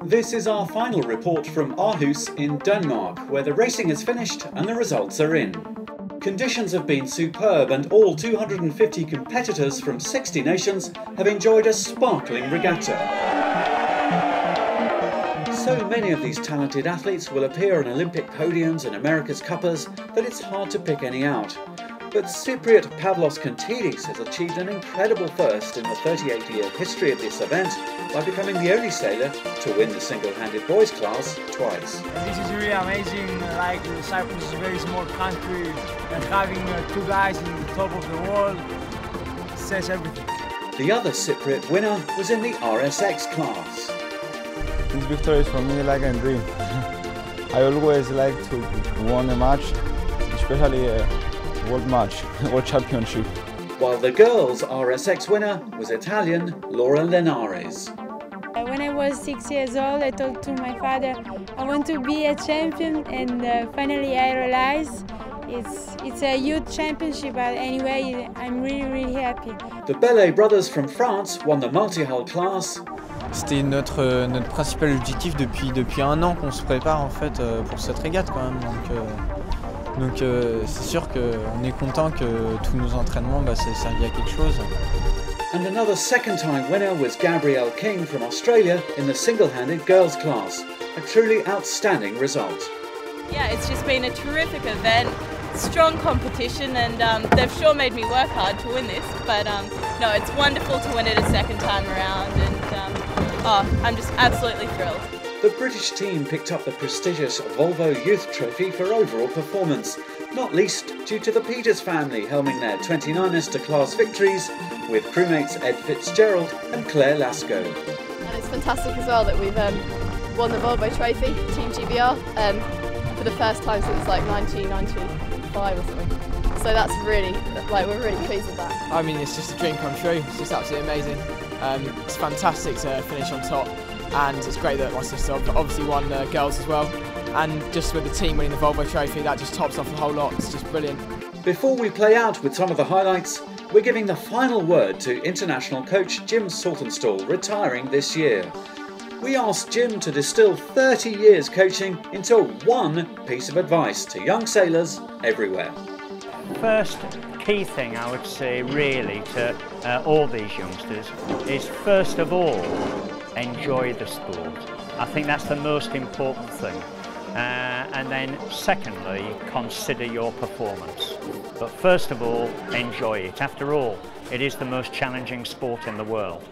This is our final report from Århus in Denmark, where the racing is finished and the results are in. Conditions have been superb and all 250 competitors from 60 nations have enjoyed a sparkling regatta. So many of these talented athletes will appear on Olympic podiums and America's Cuppers that it's hard to pick any out. But Cypriot Pavlos Kontidis has achieved an incredible first in the 38-year history of this event by becoming the only sailor to win the single-handed boys class twice. This is really amazing. Like Cyprus is a very small country, and having two guys in the top of the world says everything. The other Cypriot winner was in the RSX class. This victory is for me like a dream. I always like to win a match, especially a world match, world championship. While the girls' RSX winner was Italian Laura Lenares. When I was 6 years old, I told to my father I want to be a champion, and finally I realized it's a youth championship, but anyway I'm really happy. The Bellet brothers from France won the multi-hull class. C'était notre principal objectif depuis un an qu'on se prépare en fait pour cette régate quand même. Donc c'est sûr qu'on est content que tous nos entraînements s'aient servi à quelque chose. And another second-time winner was Gabrielle King from Australia in the single-handed girls class. A truly outstanding result. Yeah, it's just been a terrific event, strong competition, and they've sure made me work hard to win this. But no, it's wonderful to win it a second time around, and I'm just absolutely thrilled. The British team picked up the prestigious Volvo Youth Trophy for overall performance, not least due to the Peters family helming their 29ers to class victories with crewmates Ed Fitzgerald and Claire Lasco. And it's fantastic as well that we've won the Volvo Trophy, Team GBR, for the first time since like 1995 or something. So that's really, we're really pleased with that. I mean, it's just a dream come true. It's just absolutely amazing. It's fantastic to finish on top, and it's great that my sister obviously won the girls as well. And just with the team winning the Volvo Trophy, that just tops off the whole lot. It's just brilliant. Before we play out with some of the highlights, we're giving the final word to international coach Jim Saltonstall, retiring this year. We asked Jim to distill 30 years coaching into one piece of advice to young sailors everywhere. First key thing I would say really to all these youngsters is, first of all, enjoy the sport. I think that's the most important thing. And then secondly, consider your performance. But first of all, enjoy it. After all, it is the most challenging sport in the world.